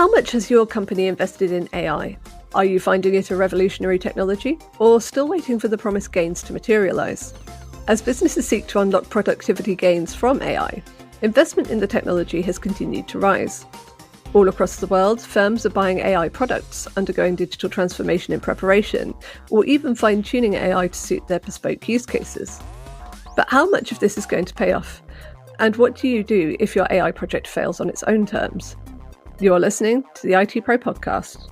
How much has your company invested in AI? Are you finding it a revolutionary technology, or still waiting for the promised gains to materialize? As businesses seek to unlock productivity gains from AI, investment in the technology has continued to rise. All across the world, firms are buying AI products, undergoing digital transformation in preparation, or even fine-tuning AI to suit their bespoke use cases. But how much of this is going to pay off? And what do you do if your AI project fails on its own terms? You're listening to the IT Pro Podcast.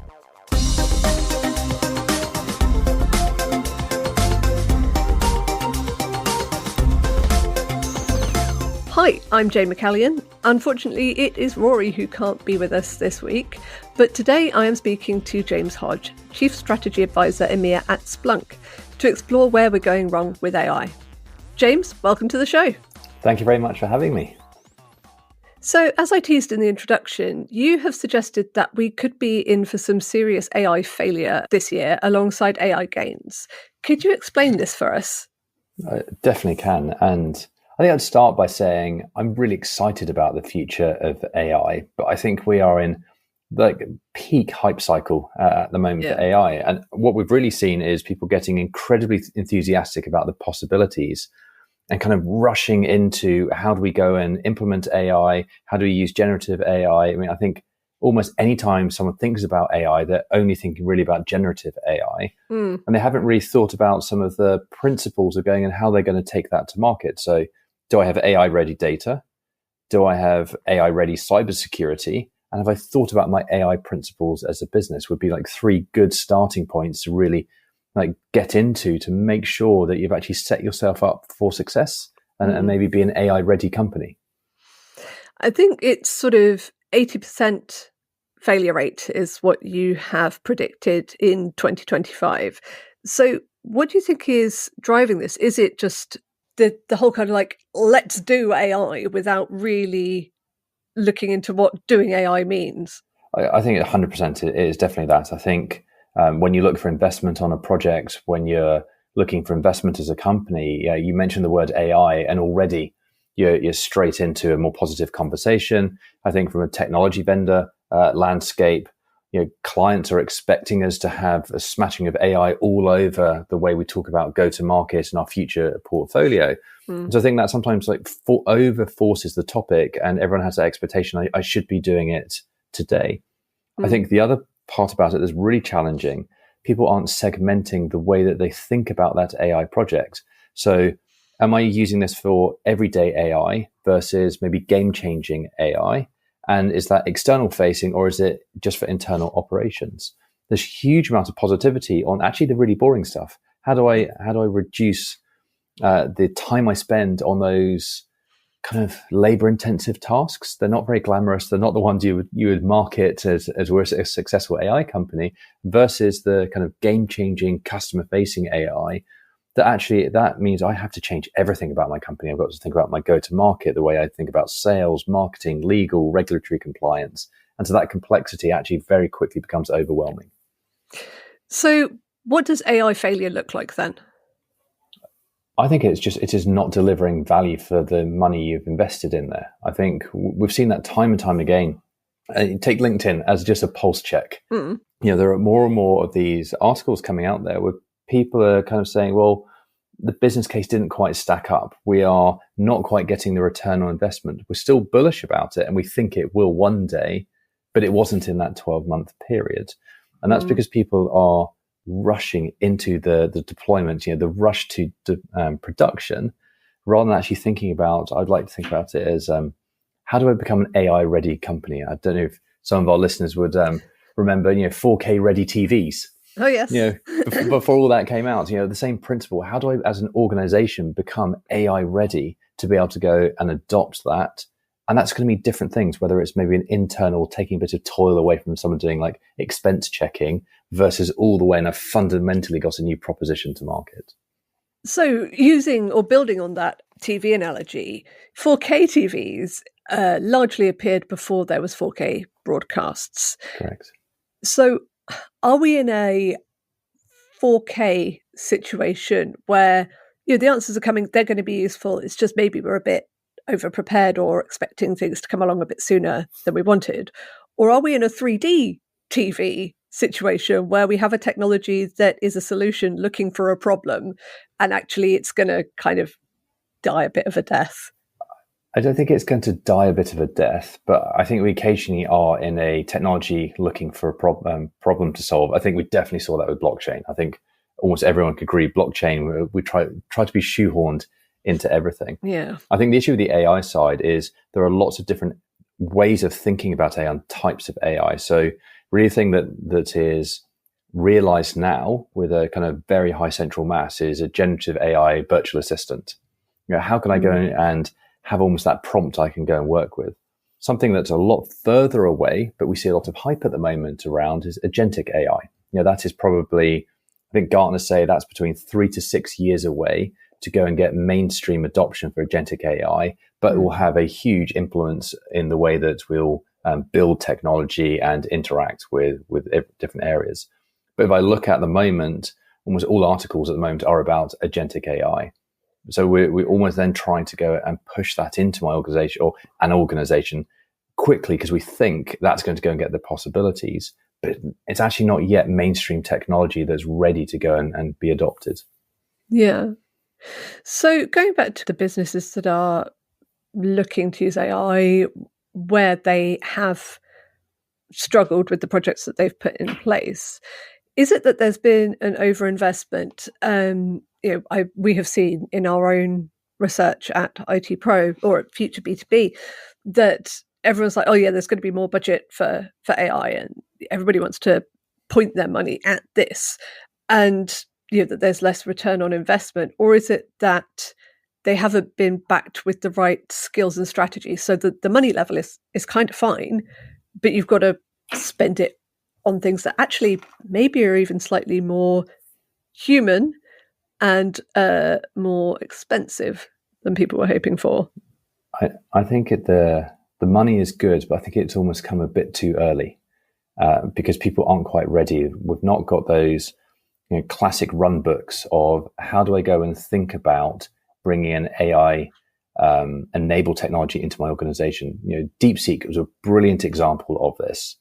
Hi, I'm Jane McCallion. Unfortunately, it is Rory who can't be with us this week, but today I am speaking to James Hodge, Chief Strategy Advisor EMEA at Splunk, to explore where we're going wrong with AI. James, welcome to the show. Thank you very much for having me. So, as I teased in the introduction, you have suggested that we could be in for some serious AI failure this year alongside AI gains. Could you explain this for us? I definitely can. And I think I'd start by saying I'm really excited about the future of AI, but I think we are in like peak hype cycle at the moment for AI. And what we've really seen is people getting incredibly enthusiastic about the possibilities and kind of rushing into how do we go and implement AI? How do we use generative AI? I mean, I think almost any time someone thinks about AI, they're only thinking really about generative AI. And they haven't really thought about some of the principles of going and how they're going to take that to market. So do I have AI-ready data? Do I have AI-ready cybersecurity? And have I thought about my AI principles as a business? Would be like three good starting points to really like get into to make sure that you've actually set yourself up for success and maybe be an AI-ready company. I think it's sort of 80% failure rate is what you have predicted in 2025. So what do you think is driving this? Is it just the whole kind of like, let's do AI without really looking into what doing AI means? I think 100% it is definitely that. I think when you look for investment on a project, when you're looking for investment as a company, you mentioned the word AI and already you're straight into a more positive conversation. I think from a technology vendor landscape, clients are expecting us to have a smashing of AI all over the way we talk about go-to-market and our future portfolio. So I think that sometimes like over forces the topic and everyone has that expectation, I should be doing it today. I think the other part about it that's really challenging, people aren't segmenting the way that they think about that AI project. So am I using this for everyday AI versus maybe game-changing AI? And is that external facing or is it just for internal operations? There's huge amount of positivity on actually the really boring stuff. How do I reduce the time I spend on those kind of labor-intensive tasks? They're not very glamorous. They're not the ones you would market as we're a successful AI company versus the kind of game-changing customer-facing AI that means I have to change everything about my company. I've got to think about my go-to-market, the way I think about sales, marketing, legal, regulatory compliance. And so that complexity actually very quickly becomes overwhelming. So what does AI failure look like then? I think it is not delivering value for the money you've invested in there. I think we've seen that time and time again. Take LinkedIn as just a pulse check. There are more and more of these articles coming out there where people are kind of saying, well, the business case didn't quite stack up. We are not quite getting the return on investment. We're still bullish about it and we think it will one day, but it wasn't in that 12-month period. And that's because people are rushing into the deployment, the rush to production, rather than actually thinking about, I'd like to think about it as, how do I become an AI-ready company? I don't know if some of our listeners would remember, 4K-ready TVs. Oh, yes. Before all that came out, the same principle. How do I, as an organization, become AI ready to be able to go and adopt that? And that's going to be different things, whether it's maybe an internal, taking a bit of toil away from someone doing like expense checking versus all the way, and I've fundamentally got a new proposition to market. So using or building on that TV analogy, 4K TVs largely appeared before there was 4K broadcasts. Correct. So are we in a 4K situation where the answers are coming, they're going to be useful, it's just maybe we're a bit over prepared or expecting things to come along a bit sooner than we wanted? Or are we in a 3D TV situation where we have a technology that is a solution looking for a problem, and actually it's going to kind of die a bit of a death? I don't think it's going to die a bit of a death, but I think we occasionally are in a technology looking for a problem to solve. I think we definitely saw that with blockchain. I think almost everyone could agree blockchain, we try to be shoehorned into everything. Yeah. I think the issue with the AI side is there are lots of different ways of thinking about AI and types of AI. So really the thing that is realized now with a kind of very high central mass is a generative AI virtual assistant. How can I go and have almost that prompt I can go and work with? Something that's a lot further away, but we see a lot of hype at the moment around is agentic AI. That is probably, I think Gartner say that's between 3 to 6 years away to go and get mainstream adoption for agentic AI, but it will have a huge influence in the way that we'll build technology and interact with different areas. But if I look at the moment, almost all articles at the moment are about agentic AI. So we're almost then trying to go and push that into my organization or an organization quickly because we think that's going to go and get the possibilities, but it's actually not yet mainstream technology that's ready to go and be adopted. Yeah. So going back to the businesses that are looking to use AI, where they have struggled with the projects that they've put in place, is it that there's been an overinvestment? We have seen in our own research at IT Pro or at Future B2B that everyone's like, oh yeah, there's going to be more budget for AI, and everybody wants to point their money at this, and that there's less return on investment? Or is it that they haven't been backed with the right skills and strategies, so that the money level is kind of fine, but you've got to spend it on things that actually maybe are even slightly more human and more expensive than people were hoping for? I think the money is good, but I think it's almost come a bit too early because people aren't quite ready. We've not got those classic run books of how do I go and think about bringing an AI enabled technology into my organization. DeepSeek was a brilliant example of this.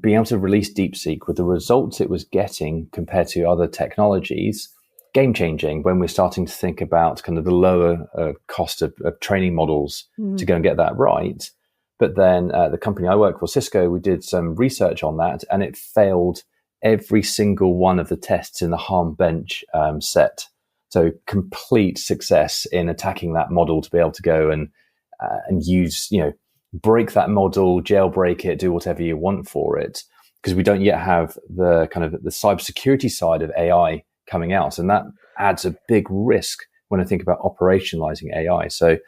Being able to release DeepSeek with the results it was getting compared to other technologies, game changing when we're starting to think about kind of the lower cost of training models to go and get that right. But then the company I work for, Cisco, we did some research on that, and it failed every single one of the tests in the harm bench set. So complete success in attacking that model to be able to go and use, break that model, jailbreak it, do whatever you want for it, because we don't yet have the kind of the cybersecurity side of AI coming out. And that adds a big risk when I think about operationalizing AI. So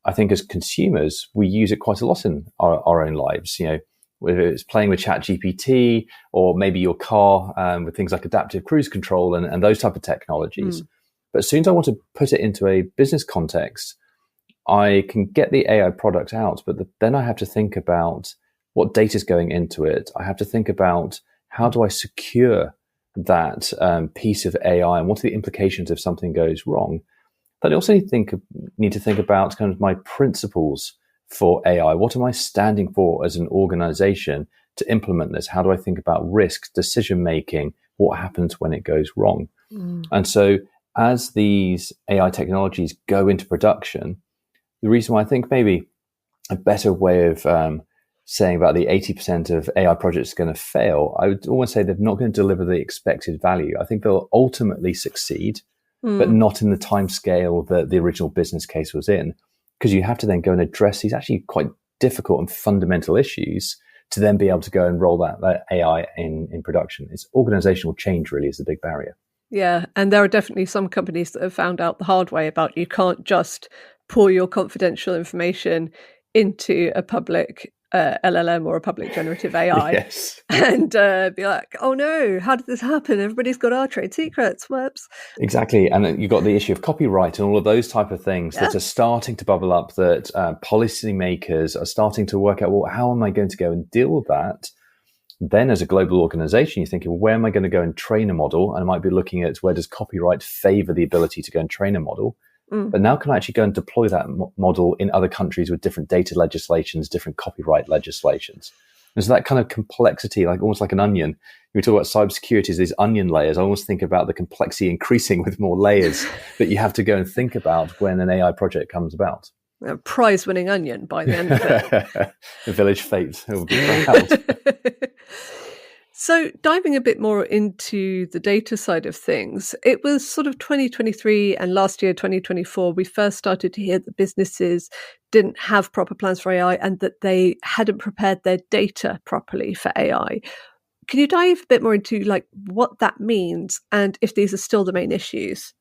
I think as consumers, we use it quite a lot in our own lives, whether it's playing with ChatGPT or maybe your car with things like adaptive cruise control and those type of technologies. But as soon as I want to put it into a business context, I can get the AI product out, but then I have to think about what data is going into it. I have to think about how do I secure that piece of AI and what are the implications if something goes wrong. But I also need to think about kind of my principles for AI. What am I standing for as an organization to implement this? How do I think about risk, decision making? What happens when it goes wrong? And so as these AI technologies go into production, the reason why I think maybe a better way of saying about the 80% of AI projects are going to fail, I would almost say they're not going to deliver the expected value. I think they'll ultimately succeed, but not in the time scale that the original business case was in, because you have to then go and address these actually quite difficult and fundamental issues to then be able to go and roll that AI in production. It's organizational change really is the big barrier. Yeah, and there are definitely some companies that have found out the hard way about you can't just pour your confidential information into a public LLM or a public generative AI Yes. and be like, oh no, how did this happen? Everybody's got our trade secrets. Whoops. Exactly. And you've got the issue of copyright and all of those type of things that are starting to bubble up, that policymakers are starting to work out, well, how am I going to go and deal with that? Then as a global organization, you're thinking, well, where am I going to go and train a model? And I might be looking at where does copyright favor the ability to go and train a model? But now can I actually go and deploy that model in other countries with different data legislations, different copyright legislations? And so that kind of complexity, like almost like an onion. We talk about cybersecurity as these onion layers. I almost think about the complexity increasing with more layers that you have to go and think about when an AI project comes about. A prize-winning onion by the end of it. The village fate will be proud. So diving a bit more into the data side of things, it was sort of 2023 and last year, 2024, we first started to hear that businesses didn't have proper plans for AI and that they hadn't prepared their data properly for AI. Can you dive a bit more into like what that means and if these are still the main issues?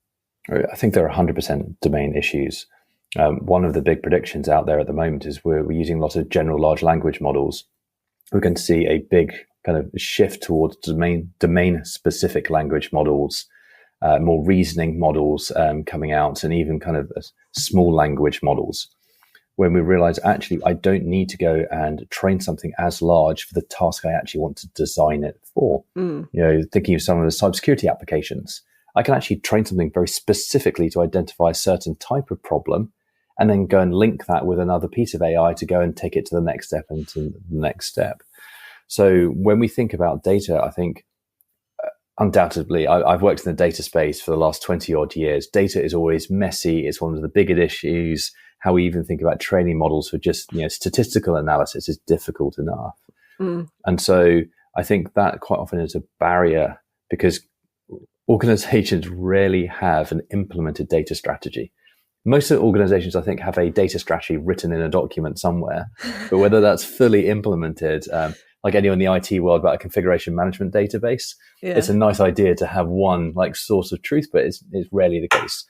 I think there are 100% domain issues. One of the big predictions out there at the moment is we're using lots of general large language models. We're going to see a big kind of shift towards domain-specific language models, more reasoning models coming out, and even kind of small language models, when we realize, actually, I don't need to go and train something as large for the task I actually want to design it for. Thinking of some of the cybersecurity applications, I can actually train something very specifically to identify a certain type of problem, and then go and link that with another piece of AI to go and take it to the next step and to the next step. So when we think about data, I think undoubtedly, I've worked in the data space for the last 20 odd years. Data is always messy. It's one of the bigger issues. How we even think about training models for just statistical analysis is difficult enough. And so I think that quite often is a barrier because organizations rarely have an implemented data strategy. Most of the organizations, I think, have a data strategy written in a document somewhere, but whether that's fully implemented, like anyone in the IT world about a configuration management database, it's a nice idea to have one like source of truth, but it's rarely the case.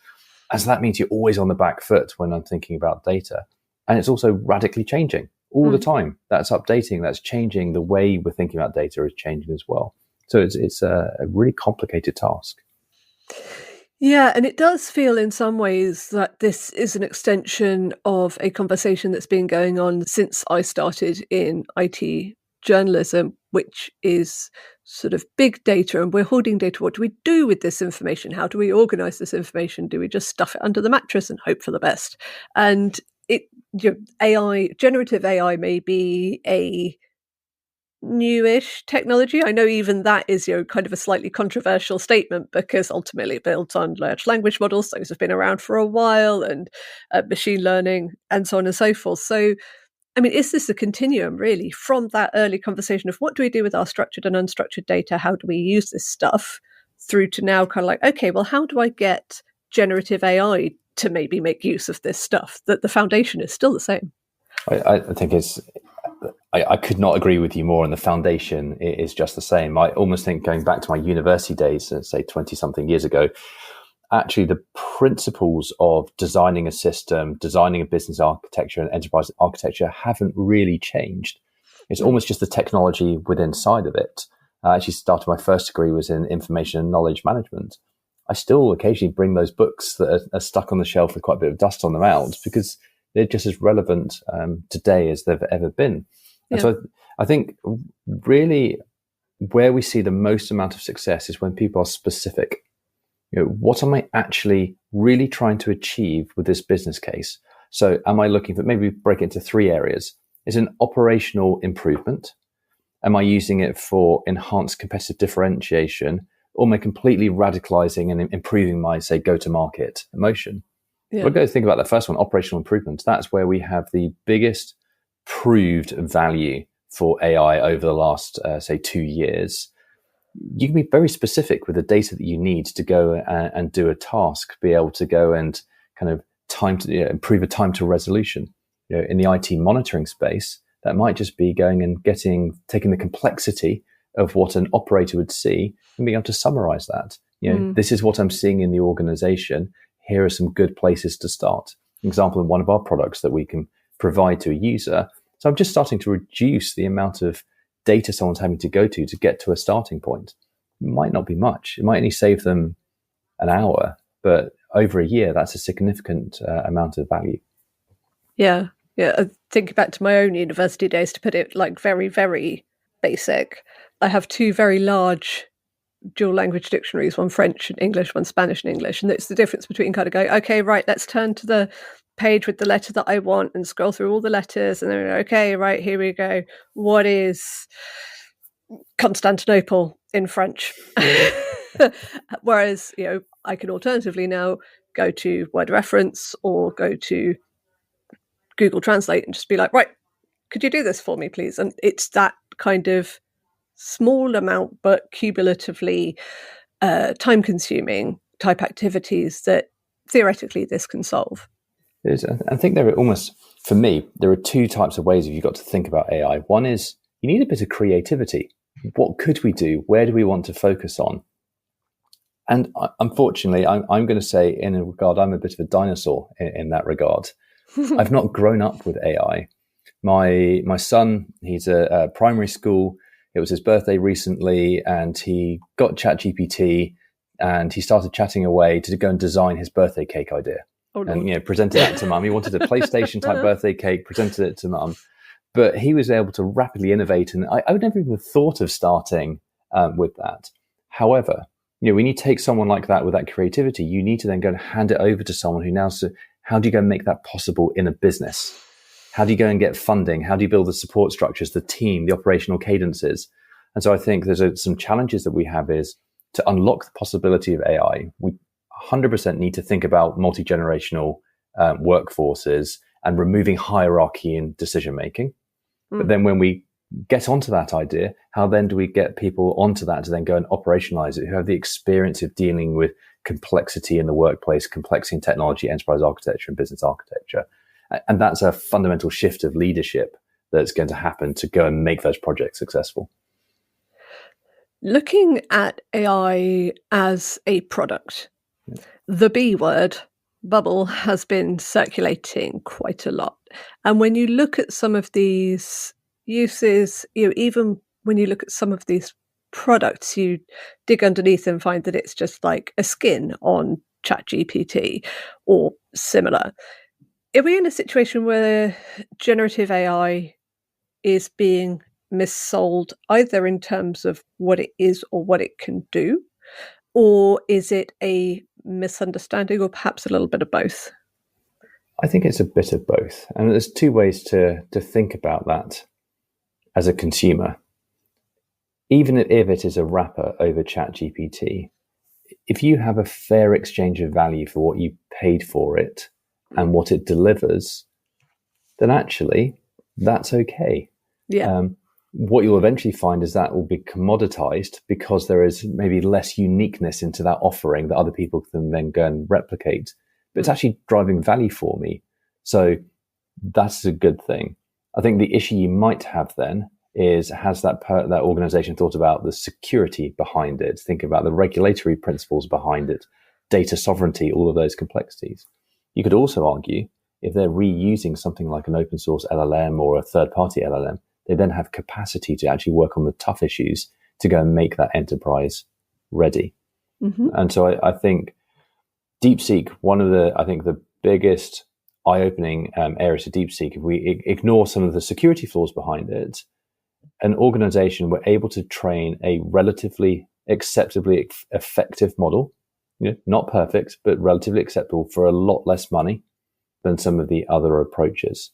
And so that means you're always on the back foot when I'm thinking about data. And it's also radically changing all the time. That's updating, that's changing. The way we're thinking about data is changing as well. So it's a really complicated task. Yeah, and it does feel in some ways that this is an extension of a conversation that's been going on since I started in IT journalism, which is sort of big data, and we're holding data. What do we do with this information? How do we organize this information? Do we just stuff it under the mattress and hope for the best? And AI, generative AI may be a newish technology. I know even that is kind of a slightly controversial statement because ultimately built on large language models. Those have been around for a while, and machine learning and so on and so forth. So, I mean, is this a continuum really from that early conversation of what do we do with our structured and unstructured data? How do we use this stuff through to now kind of like, okay, well, how do I get generative AI to maybe make use of this stuff? That the foundation is still the same. I think I could not agree with you more, and the foundation is just the same. I almost think going back to my university days, say 20 something years ago, actually the principles of designing a system, designing a business architecture and enterprise architecture haven't really changed. It's almost just the technology within inside of it. I actually started, my first degree was in information and knowledge management. I still occasionally bring those books that are stuck on the shelf with quite a bit of dust on them out because they're just as relevant today as they've ever been. And so I think really where we see the most amount of success is when people are specific. What am I actually really trying to achieve with this business case? So am I looking for, maybe break it into three areas. Is an operational improvement? Am I using it for enhanced competitive differentiation? Or am I completely radicalizing and improving my, say, go-to-market motion? We'll go think about the first one, operational improvements. That's where we have the biggest proved value for AI over the last, say, 2 years. You can be very specific with the data that you need to go and do a task, be able to go and kind of improve a time to resolution. In the IT monitoring space, that might just be going and taking the complexity of what an operator would see and being able to summarize that. This is what I'm seeing in the organization. Here are some good places to start. An example in one of our products that we can provide to a user. So I'm just starting to reduce the amount of data someone's having to go to get to a starting point. It might not be much. It might only save them an hour, but over a year, that's a significant amount of value. Yeah. I think back to my own university days, to put it like very, very basic. I have two very large dual language dictionaries, one French and English, one Spanish and English. And it's the difference between kind of going, okay, right, let's turn to the page with the letter that I want and scroll through all the letters. And then, okay, right, here we go. What is Constantinople in French? Whereas, I can alternatively now go to Word Reference or go to Google Translate and just be like, right, could you do this for me, please? And it's that kind of small amount, but cumulatively time-consuming type activities that theoretically this can solve. I think there are almost, for me, there are two types of ways you've got to think about AI. One is you need a bit of creativity. What could we do? Where do we want to focus on? And unfortunately, I'm going to say in a regard, I'm a bit of a dinosaur in that regard. I've not grown up with AI. My son, he's a primary school. It was his birthday recently, and he got ChatGPT, and he started chatting away to go and design his birthday cake idea. Oh, and presented that to mum. He wanted a PlayStation type birthday cake, presented it to mum, but he was able to rapidly innovate, and I would never even thought of starting with that. However, when you take someone like that with that creativity, you need to then go and hand it over to someone who now says, how do you go and make that possible in a business? How do you go and get funding? How do you build the support structures, the team, the operational cadences? And so I think there's some challenges that we have is to unlock the possibility of AI. We 100% need to think about multi-generational workforces and removing hierarchy in decision-making. But then when we get onto that idea, how then do we get people onto that to then go and operationalize it, who have the experience of dealing with complexity in the workplace, complexity in technology, enterprise architecture, and business architecture? And that's a fundamental shift of leadership that's going to happen to go and make those projects successful. Looking at AI as a product, the B word, bubble, has been circulating quite a lot. And when you look at some of these uses, even when you look at some of these products, you dig underneath and find that it's just like a skin on ChatGPT or similar. Are we in a situation where generative AI is being missold either in terms of what it is or what it can do, or is it a misunderstanding or perhaps a little bit of both? I think it's a bit of both. And there's two ways to think about that as a consumer. Even if it is a wrapper over ChatGPT, if you have a fair exchange of value for what you paid for it and what it delivers, then actually that's okay. Yeah. What you'll eventually find is that will be commoditized because there is maybe less uniqueness into that offering that other people can then go and replicate. But it's actually driving value for me. So that's a good thing. I think the issue you might have then is, has that organization thought about the security behind it, think about the regulatory principles behind it, data sovereignty, all of those complexities. You could also argue if they're reusing something like an open source LLM or a third-party LLM, they then have capacity to actually work on the tough issues to go and make that enterprise ready. Mm-hmm. And so I think DeepSeek, one of the biggest eye-opening areas to DeepSeek, if we ignore some of the security flaws behind it, an organization were able to train a relatively acceptably effective model, not perfect, but relatively acceptable for a lot less money than some of the other approaches.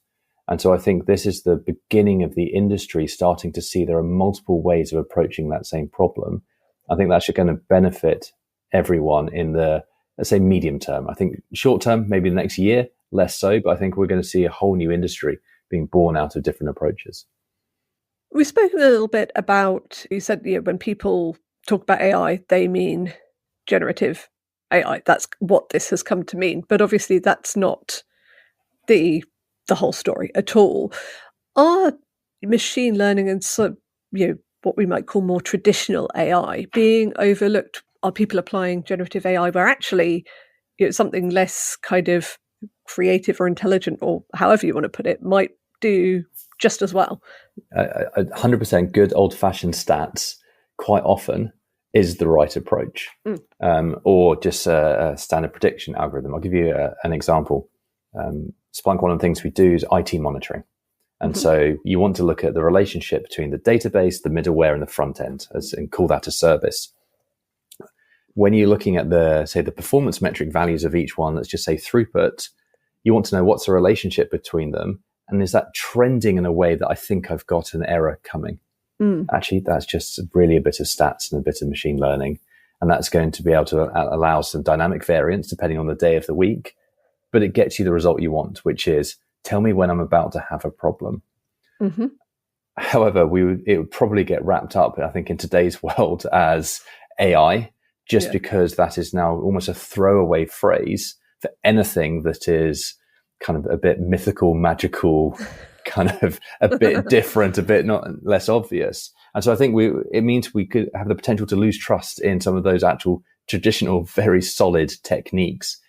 And so I think this is the beginning of the industry starting to see there are multiple ways of approaching that same problem. I think that's going to benefit everyone in the, let's say, medium term. I think short term, maybe the next year, less so, but I think we're going to see a whole new industry being born out of different approaches. We've spoken a little bit about, you said, when people talk about AI, they mean generative AI. That's what this has come to mean. But obviously that's not the whole story at all. Are machine learning and what we might call more traditional AI being overlooked? Are people applying generative AI where actually something less kind of creative or intelligent, or however you want to put it, might do just as well? 100% good old-fashioned stats quite often is the right approach, or just a standard prediction algorithm. I'll give you an example. Splunk, one of the things we do is IT monitoring. And so you want to look at the relationship between the database, the middleware, and the front end, and call that a service. when you're looking at the performance metric values of each one, let's just say throughput, you want to know what's the relationship between them. And is that trending in a way that I think I've got an error coming? Actually, that's just really a bit of stats and a bit of machine learning. And that's going to be able to allow some dynamic variance depending on the day of the week. But it gets you the result you want, which is tell me when I'm about to have a problem. Mm-hmm. However, it would probably get wrapped up, I think, in today's world as AI, just because that is now almost a throwaway phrase for anything that is kind of a bit mythical, magical, kind of a bit different, a bit not less obvious. And so I think it means we could have the potential to lose trust in some of those actual traditional, very solid techniques.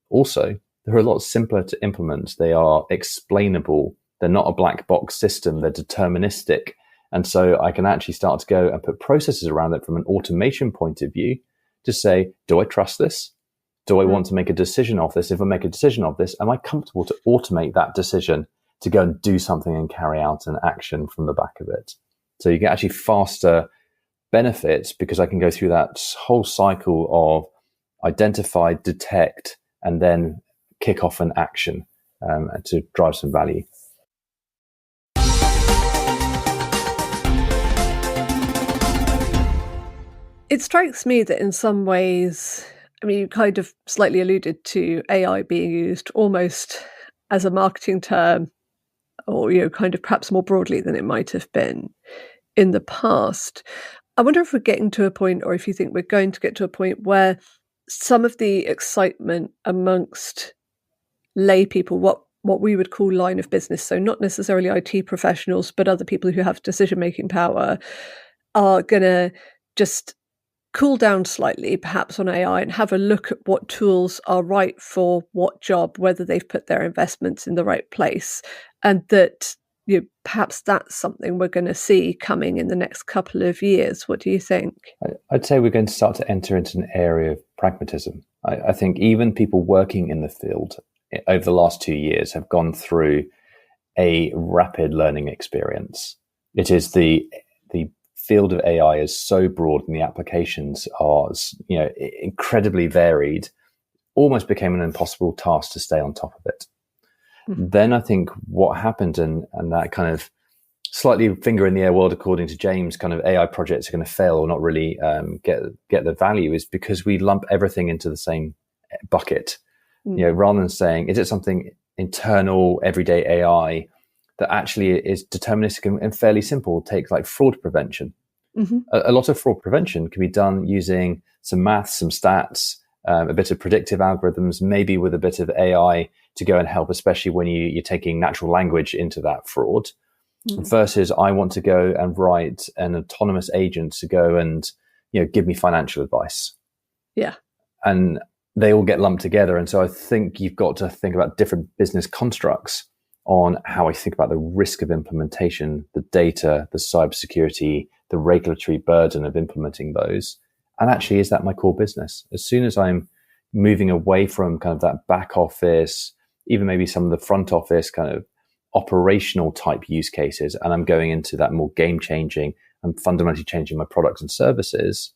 Also, they're a lot simpler to implement. They are explainable. They're not a black box system. They're deterministic. And so I can actually start to go and put processes around it from an automation point of view to say, do I trust this? Do I want to make a decision of this? If I make a decision of this, am I comfortable to automate that decision to go and do something and carry out an action from the back of it? So you get actually faster benefits because I can go through that whole cycle of identify, detect, and then kick off an action to drive some value. It strikes me that in some ways, I mean, you kind of slightly alluded to AI being used almost as a marketing term, or, kind of perhaps more broadly than it might have been in the past. I wonder if we're getting to a point, or if you think we're going to get to a point where some of the excitement amongst lay people, what we would call line of business, so not necessarily IT professionals, but other people who have decision-making power, are going to just cool down slightly, perhaps on AI, and have a look at what tools are right for what job, whether they've put their investments in the right place, and that perhaps that's something we're going to see coming in the next couple of years. What do you think? I'd say we're going to start to enter into an area of pragmatism. I think even people working in the field over the last 2 years have gone through a rapid learning experience. It is the field of AI is so broad and the applications are incredibly varied, almost became an impossible task to stay on top of it. Mm-hmm. Then I think what happened and that kind of slightly finger in the air world, according to James, kind of AI projects are going to fail or not really get the value is because we lump everything into the same bucket. Mm-hmm. Rather than saying, is it something internal, everyday AI that actually is deterministic and fairly simple? Take like fraud prevention. Mm-hmm. A lot of fraud prevention can be done using some maths, some stats, a bit of predictive algorithms, maybe with a bit of AI to go and help, especially when you're taking natural language into that fraud. Mm-hmm. Versus I want to go and write an autonomous agent to go and give me financial advice. Yeah. And they all get lumped together. And so I think you've got to think about different business constructs on how I think about the risk of implementation, the data, the cybersecurity, the regulatory burden of implementing those. And actually, is that my core business? As soon as I'm moving away from kind of that back office, even maybe some of the front office kind of operational type use cases, and I'm going into that more game changing and fundamentally changing my products and services,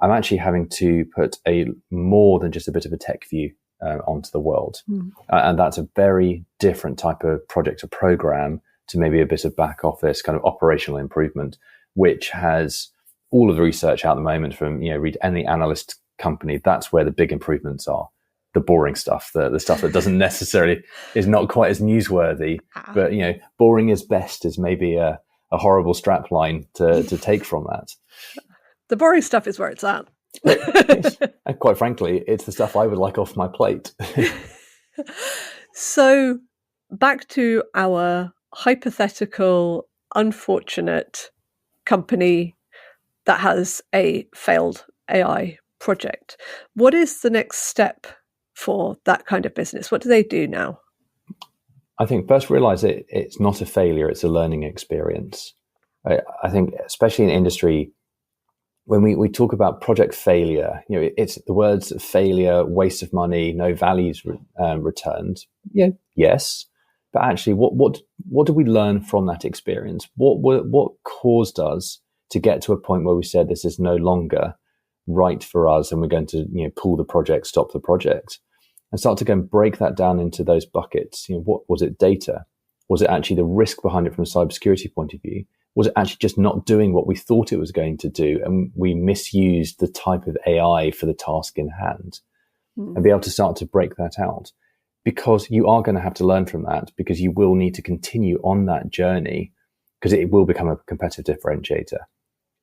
I'm actually having to put a more than just a bit of a tech view onto the world. And that's a very different type of project or program to maybe a bit of back office kind of operational improvement, which has all of the research out at the moment from, read any analyst company. That's where the big improvements are. The boring stuff, the stuff that doesn't necessarily is not quite as newsworthy, but, boring is best is maybe a horrible strap line to take from that. The boring stuff is where it's at. And quite frankly, it's the stuff I would like off my plate. So back to our hypothetical, unfortunate company that has a failed AI project. What is the next step for that kind of business? What do they do now? I think first realize it's not a failure, it's a learning experience. I think especially in industry, when we talk about project failure, it's the words failure, waste of money, no values returned. Yeah, yes, but actually, what did we learn from that experience? What caused us to get to a point where we said this is no longer right for us and we're going to pull the project, stop the project, and start to go and break that down into those buckets. What was it? Data? Was it actually the risk behind it from a cybersecurity point of view? Was it actually just not doing what we thought it was going to do, and we misused the type of AI for the task in hand? And be able to start to break that out, because you are going to have to learn from that, because you will need to continue on that journey, because it will become a competitive differentiator.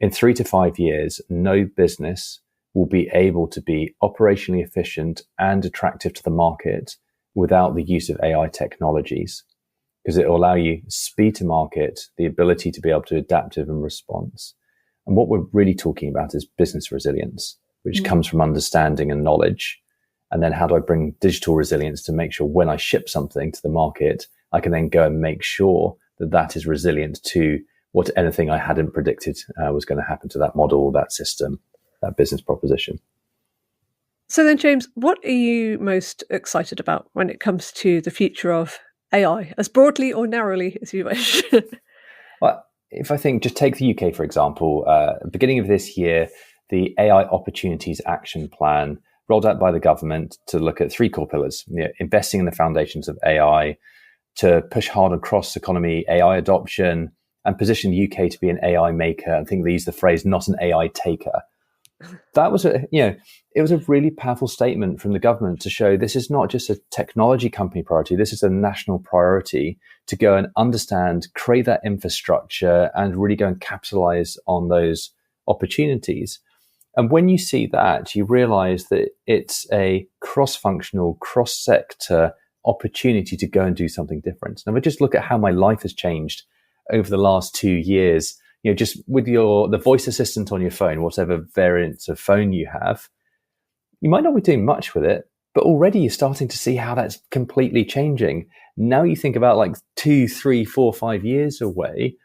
In 3 to 5 years, no business will be able to be operationally efficient and attractive to the market without the use of AI technologies, because it will allow you speed to market, the ability to be able to adaptive and response. And what we're really talking about is business resilience, which comes from understanding and knowledge. And then how do I bring digital resilience to make sure when I ship something to the market, I can then go and make sure that that is resilient to what anything I hadn't predicted was going to happen to that model, that system, that business proposition. So then, James, what are you most excited about when it comes to the future of AI, as broadly or narrowly as you wish? Well, if I think, just take the UK, for example, beginning of this year, the AI Opportunities Action Plan rolled out by the government to look at 3 core pillars, investing in the foundations of AI, to push hard across economy AI adoption, and position the UK to be an AI maker. I think they use the phrase, not an AI taker. That was it was a really powerful statement from the government to show this is not just a technology company priority. This is a national priority to go and understand, create that infrastructure, and really go and capitalize on those opportunities. And when you see that, you realize that it's a cross-functional, cross-sector opportunity to go and do something different. Now, if I just look at how my life has changed over the last 2 years, just with the voice assistant on your phone, whatever variants of phone you have, you might not be doing much with it, but already you're starting to see how that's completely changing. Now you think about like 2, 3, 4, 5 years away.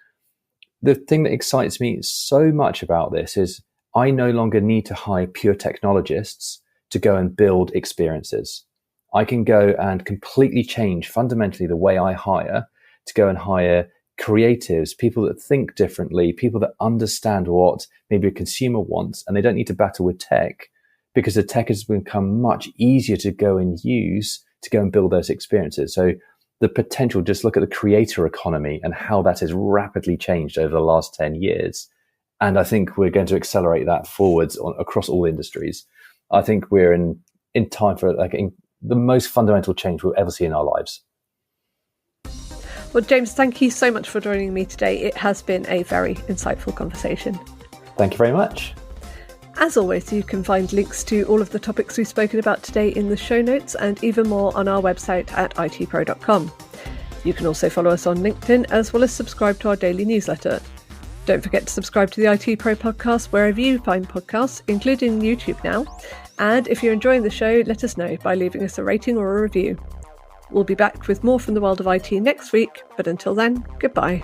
The thing that excites me so much about this is I no longer need to hire pure technologists to go and build experiences. I can go and completely change fundamentally the way I hire, to go and hire creatives, people that think differently, people that understand what maybe a consumer wants, and they don't need to battle with tech, because the tech has become much easier to go and use to go and build those experiences. So the potential, just look at the creator economy and how that has rapidly changed over the last 10 years. And I think we're going to accelerate that forwards across all industries. I think we're in time for the most fundamental change we'll ever see in our lives. Well, James, thank you so much for joining me today. It has been a very insightful conversation. Thank you very much. As always, you can find links to all of the topics we've spoken about today in the show notes, and even more on our website at itpro.com. You can also follow us on LinkedIn, as well as subscribe to our daily newsletter. Don't forget to subscribe to the IT Pro podcast wherever you find podcasts, including YouTube now. And if you're enjoying the show, let us know by leaving us a rating or a review. We'll be back with more from the world of IT next week, but until then, goodbye.